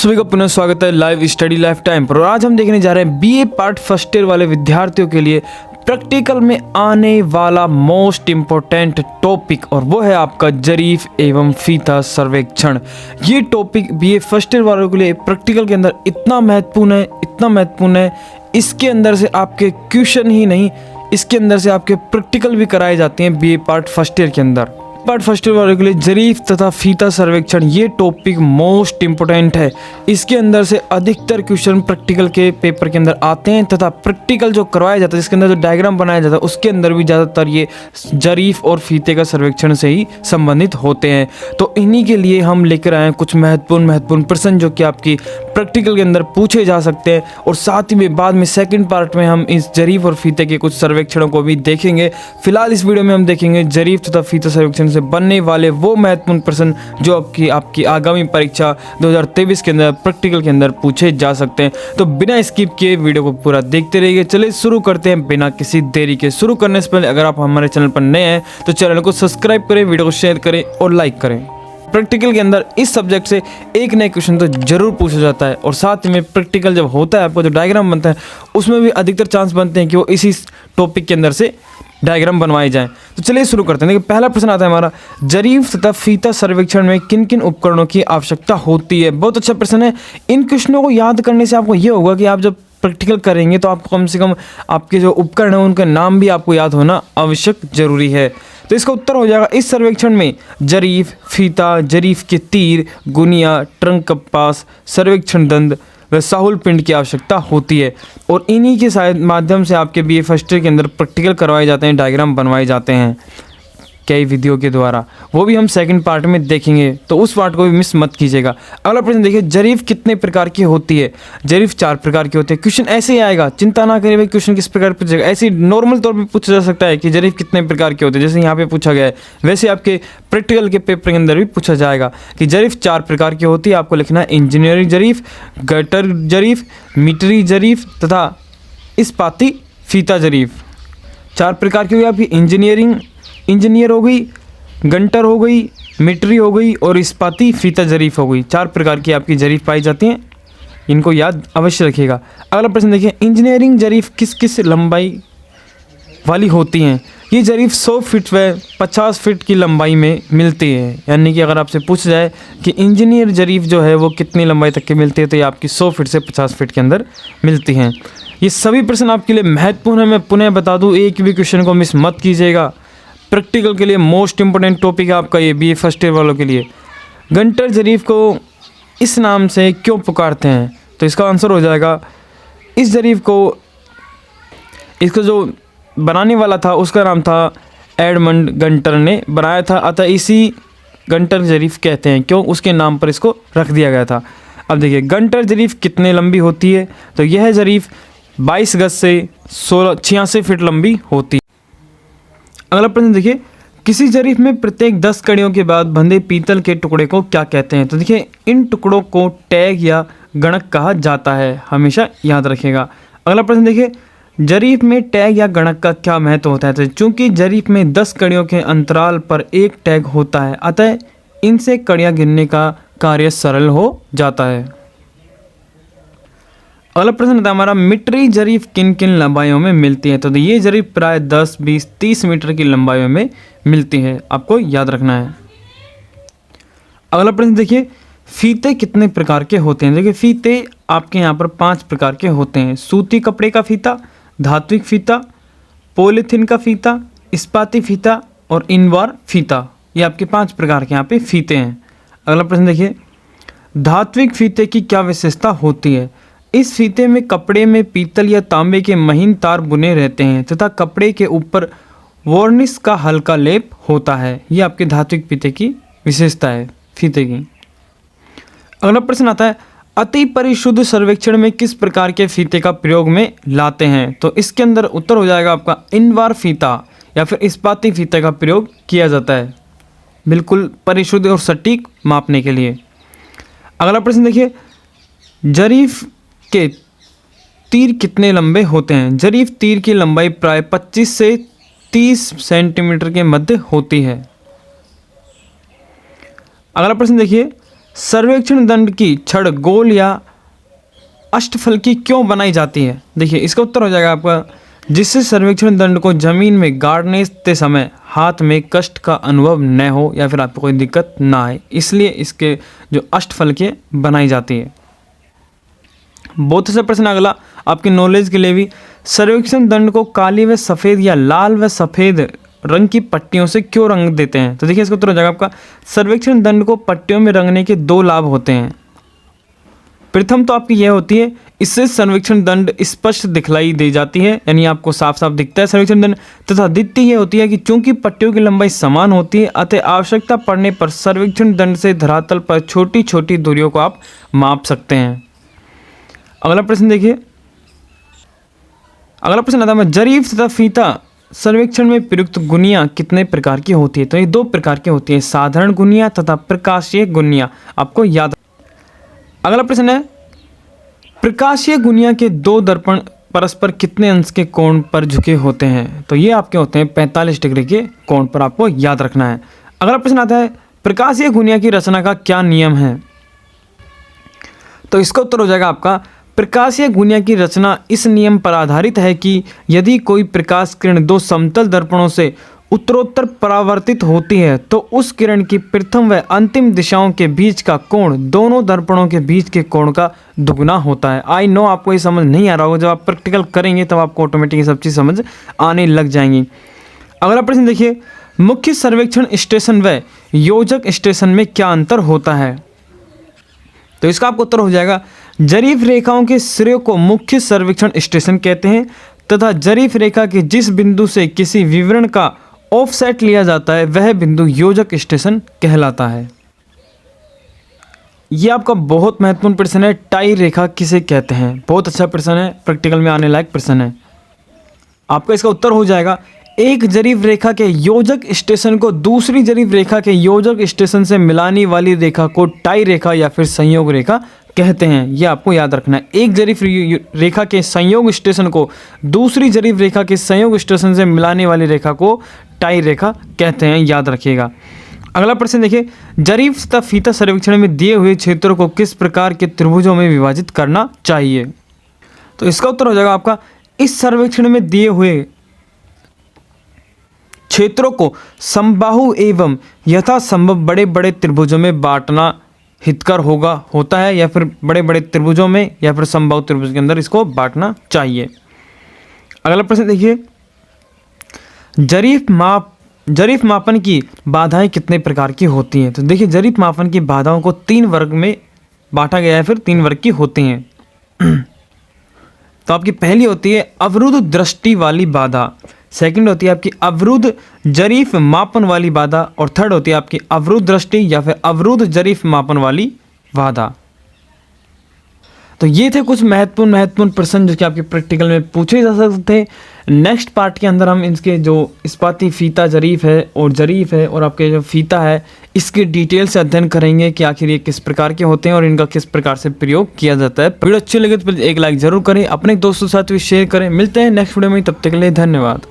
सभी का पुनः स्वागत है लाइव स्टडी लाइफ टाइम पर। और आज हम देखने जा रहे हैं बीए पार्ट फर्स्ट ईयर वाले विद्यार्थियों के लिए प्रैक्टिकल में आने वाला मोस्ट इम्पोर्टेंट टॉपिक, और वो है आपका जरीफ एवं फीता सर्वेक्षण। ये टॉपिक बीए फर्स्ट ईयर वालों के लिए प्रैक्टिकल के अंदर इतना महत्वपूर्ण है, इसके अंदर से आपके क्वेश्चन ही नहीं, इसके अंदर से आपके प्रैक्टिकल भी कराए जाते हैं बीए पार्ट फर्स्ट ईयर के अंदर। पार्ट फर्स्ट ईयर वालों के लिए जरीफ तथा फीता सर्वेक्षण ये टॉपिक मोस्ट इम्पोर्टेंट है। इसके अंदर से अधिकतर क्वेश्चन प्रैक्टिकल के पेपर के अंदर आते हैं तथा प्रैक्टिकल जो करवाया जाता है, जिसके अंदर जो डायग्राम बनाया जाता है, उसके अंदर भी ज़्यादातर ये जरीफ और फीते का सर्वेक्षण से ही संबंधित होते हैं। तो इन्हीं के लिए हम लेकर आए हैं कुछ महत्वपूर्ण प्रश्न जो कि आपकी प्रैक्टिकल के अंदर पूछे जा सकते हैं, और साथ ही में बाद में सेकेंड पार्ट में हम इस जरीफ और फीते के कुछ सर्वेक्षणों को भी देखेंगे। फिलहाल इस वीडियो में हम देखेंगे जरीफ तथा फीता सर्वेक्षण से बनने वाले वो महत्वपूर्ण प्रश्न जो आपकी आगामी परीक्षा 2023 के अंदर प्रैक्टिकल के अंदर पूछे जा सकते हैं। तो बिना स्किप किए वीडियो को पूरा देखते रहिए। चलिए शुरू करते हैं बिना किसी देरी के। शुरू करने से पहले अगर आप हमारे चैनल पर नए हैं तो चैनल को सब्सक्राइब करें, वीडियो को शेयर करें और लाइक करें। प्रैक्टिकल के अंदर इस सब्जेक्ट से एक नए क्वेश्चन तो जरूर पूछा जाता है, और साथ में प्रैक्टिकल जब होता है आपको जो डायग्राम बनता है उसमें भी अधिकतर चांस बनते हैं कि वो इसी टॉपिक के अंदर से डायग्राम बनवाए जाएं। तो चलिए शुरू करते हैं। देखिए पहला प्रश्न आता है हमारा, जरीफ तथा फीता सर्वेक्षण में किन किन उपकरणों की आवश्यकता होती है। बहुत अच्छा प्रश्न है। इन क्वेश्चनों को याद करने से आपको ये होगा कि आप जब प्रैक्टिकल करेंगे तो आपको कम से कम आपके जो उपकरण हैं उनका नाम भी आपको याद होना आवश्यक जरूरी है। तो इसका उत्तर हो जाएगा, इस सर्वेक्षण में जरीफ, फीता, जरीफ के तीर, गुनिया, ट्रंक कंपास, सर्वेक्षण दंड व साहुल पिंड की आवश्यकता होती है, और इन्हीं के शायद माध्यम से आपके बीए फर्स्ट ईयर के अंदर प्रैक्टिकल करवाए जाते हैं, डायग्राम बनवाए जाते हैं कई विधियों के द्वारा। वो भी हम सेकंड पार्ट में देखेंगे, तो उस पार्ट को भी मिस मत कीजिएगा। अगला प्रश्न देखिए, जरीफ कितने प्रकार की होती है। जरीफ 4 प्रकार की होती है। क्वेश्चन ऐसे ही आएगा, चिंता ना करिए भाई क्वेश्चन किस प्रकार पूछेगा। ऐसे ही नॉर्मल तौर पे पूछा जा सकता है कि जरीफ कितने प्रकार के होते हैं, जैसे यहाँ पे पूछा गया है, वैसे आपके प्रैक्टिकल के पेपर के अंदर भी पूछा जाएगा कि जरीफ 4 प्रकार की होती है। आपको लिखना है इंजीनियरिंग जरीफ, गटर जरीफ, मीटरी जरीफ तथा इस्पाती फीता जरीफ। 4 प्रकार की हुई आपकी इंजीनियर हो गई, गंटर हो गई, मीटरी हो गई और इस्पाती फीता जरीफ हो गई। 4 प्रकार की आपकी जरीफ पाई जाती हैं, इनको याद अवश्य रखिएगा। अगला प्रश्न देखिए, इंजीनियरिंग जरीफ किस किस लंबाई वाली होती हैं। ये जरीफ 100 फीट व 50 फीट की लंबाई में मिलती है। यानी कि अगर आपसे पूछा जाए कि इंजीनियर जरीफ जो है वो कितनी लंबाई तक की मिलती है, तो ये आपकी 100 फीट से 50 फीट के अंदर मिलती हैं। ये सभी प्रश्न आपके लिए महत्वपूर्ण है। मैं पुनः बता दूँ, एक भी क्वेश्चन को मिस मत कीजिएगा। प्रैक्टिकल के लिए मोस्ट इंपोर्टेंट टॉपिक है आपका ये बीए फर्स्ट ईयर वालों के लिए। गंटर जरीफ को इस नाम से क्यों पुकारते हैं, तो इसका आंसर हो जाएगा, इस जरीफ को, इसको जो बनाने वाला था उसका नाम था एडमंड गंटर ने बनाया था, अतः इसी गंटर जरीफ कहते हैं। क्यों, उसके नाम पर इसको रख दिया गया था। अब देखिए गंटर जरीफ कितने लंबी होती है, तो यह जरीफ 22 गज से 86 फीट लंबी होती है। अगला प्रश्न देखिए, किसी जरीफ में प्रत्येक 10 कड़ियों के बाद बंधे पीतल के टुकड़े को क्या कहते हैं। तो देखिए इन टुकड़ों को टैग या गणक कहा जाता है, हमेशा याद रखिएगा। अगला प्रश्न देखिए, जरीफ में टैग या गणक का क्या महत्व होता है। तो चूंकि जरीफ में 10 कड़ियों के अंतराल पर एक टैग होता है, अतः इनसे कड़ियाँ गिनने का कार्य सरल हो जाता है। अगला प्रश्न था हमारा, मीटरी जरीफ किन किन लंबाइयों में मिलती है। तो ये जरीफ प्राय 10, 20, 30 मीटर की लंबाइयों में मिलती है, आपको याद रखना है। अगला प्रश्न देखिए, फीते कितने प्रकार के होते हैं। देखिए फीते आपके यहाँ पर 5 प्रकार के होते हैं। सूती कपड़े का फीता, धात्विक फीता, पॉलीथीन का फीता, इस्पाती फीता और इनवार फीता। ये आपके 5 प्रकार के यहाँ पे फीते हैं। अगला प्रश्न देखिए, धात्विक फीते की क्या विशेषता होती है। इस फीते में कपड़े में पीतल या तांबे के महीन तार बुने रहते हैं तथा कपड़े के ऊपर वार्निश का हल्का लेप होता है। ये आपके धात्विक फीते की विशेषता है फीते की। अगला प्रश्न आता है, अति परिशुद्ध सर्वेक्षण में किस प्रकार के फीते का प्रयोग में लाते हैं। तो इसके अंदर उत्तर हो जाएगा आपका इनवार फीता या फिर इस्पाती फीते का प्रयोग किया जाता है, बिल्कुल परिशुद्ध और सटीक मापने के लिए। अगला प्रश्न देखिए, जरीफ के तीर कितने लंबे होते हैं। जरीफ तीर की लंबाई प्राय 25 से 30 सेंटीमीटर के मध्य होती है। अगला प्रश्न देखिए, सर्वेक्षण दंड की छड़ गोल या अष्टफलकी क्यों बनाई जाती है? देखिए इसका उत्तर हो जाएगा आपका, जिससे सर्वेक्षण दंड को जमीन में गाड़ने समय हाथ में कष्ट का अनुभव न हो या फिर आपको कोई दिक्कत ना आए, इसलिए इसके जो अष्टफलकी बनाई जाती है। बहुत अच्छा प्रश्न अगला आपकी नॉलेज के लिए भी, सर्वेक्षण दंड को काली व सफ़ेद या लाल व सफ़ेद रंग की पट्टियों से क्यों रंग देते हैं? तो देखिए इसका उत्तर हो जाएगा आपका, सर्वेक्षण दंड को पट्टियों में रंगने के दो लाभ होते हैं। प्रथम तो आपकी यह होती है, इससे सर्वेक्षण दंड स्पष्ट दिखलाई दी जाती है, यानी आपको साफ साफ दिखता है सर्वेक्षण दंड। तथा द्वितीय यह होती है कि चूंकि पट्टियों की लंबाई समान होती है, अतः आवश्यकता पड़ने पर सर्वेक्षण दंड से धरातल पर छोटी छोटी दूरियों को आप माप सकते हैं। अगला प्रश्न देखिए, अगला प्रश्न आता है, जरीफ तथा फीता सर्वेक्षण में प्रयुक्त गुनिया कितने प्रकार की होती है? तो ये दो प्रकार की होती है, साधारण गुनिया तथा प्रकाशीय गुनिया, आपको याद। अगला प्रश्न है, प्रकाशीय गुनिया के दो दर्पण परस्पर कितने अंश के कोण पर झुके होते हैं? तो ये आपके होते हैं 45 डिग्री के कोण पर, आपको याद रखना है। अगला प्रश्न आता है, प्रकाशीय गुनिया की रचना का क्या नियम है? तो इसका उत्तर हो जाएगा आपका, प्रकाशीय गुनिया की रचना इस नियम पर आधारित है कि यदि कोई प्रकाश किरण दो समतल दर्पणों से उत्तरोत्तर परावर्तित होती है तो उस किरण की प्रथम व अंतिम दिशाओं के बीच का कोण दोनों दर्पणों के बीच के कोण का दुगना होता है। आई नो आपको ये समझ नहीं आ रहा होगा, जब आप प्रैक्टिकल करेंगे तब आपको ऑटोमेटिक सब चीज़ समझ आने लग जाएंगी। अगला प्रश्न देखिए, मुख्य सर्वेक्षण स्टेशन व योजक स्टेशन में क्या अंतर होता है? तो इसका आपको उत्तर हो जाएगा, जरीफ रेखाओं के सिरे को मुख्य सर्वेक्षण स्टेशन कहते हैं तथा जरीफ रेखा के जिस बिंदु से किसी विवरण का ऑफसेट लिया जाता है वह बिंदु योजक स्टेशन कहलाता है। यह आपका बहुत महत्वपूर्ण प्रश्न है, टाई रेखा किसे कहते हैं? बहुत अच्छा प्रश्न है, प्रैक्टिकल में आने लायक प्रश्न है। आपका इसका उत्तर हो जाएगा, एक जरीफ रेखा के योजक स्टेशन को दूसरी जरीफ रेखा के योजक स्टेशन से मिलाने वाली रेखा को टाई रेखा या फिर संयोग रेखा कहते हैं। यह आपको याद रखना है, एक जरीफ रेखा के संयोग स्टेशन को दूसरी जरीफ रेखा के संयोग स्टेशन से मिलाने वाली रेखा को टाई रेखा कहते हैं, याद रखिएगा। अगला प्रश्न देखिए, जरीफ तथा फीता सर्वेक्षण में दिए हुए क्षेत्रों को किस प्रकार के त्रिभुजों में विभाजित करना चाहिए? तो इसका उत्तर हो जाएगा आपका, इस सर्वेक्षण में दिए हुए क्षेत्रों को समबाहु एवं यथासंभव बड़े बड़े त्रिभुजों में बांटना हितकर होता है, या फिर बड़े बड़े त्रिभुजों में या फिर समबाहु त्रिभुज के अंदर इसको बांटना चाहिए। अगला प्रश्न देखिए, जरीफ मापन की बाधाएं कितने प्रकार की होती हैं? तो देखिए जरीफ मापन की बाधाओं को 3 वर्ग में बांटा गया है, फिर 3 वर्ग की होती हैं। तो आपकी पहली होती है अवरुद्ध दृष्टि वाली बाधा, सेकंड होती है आपकी अवरुद्ध जरीफ मापन वाली बाधा, और थर्ड होती है आपकी अवरुद्ध दृष्टि या फिर अवरुद्ध जरीफ मापन वाली बाधा। तो ये थे कुछ महत्वपूर्ण प्रश्न जो कि आपके प्रैक्टिकल में पूछे जा सकते थे। नेक्स्ट पार्ट के अंदर हम इसके जो इस्पाती फीता जरीफ है और आपके जो फीता है इसके डिटेल से अध्ययन करेंगे कि आखिर ये किस प्रकार के होते हैं और इनका किस प्रकार से प्रयोग किया जाता है। वीडियो अच्छी लगे तो प्लीज़ एक लाइक जरूर करें, अपने दोस्तों के साथ भी शेयर करें। मिलते हैं नेक्स्ट वीडियो में, तब तक के लिए धन्यवाद।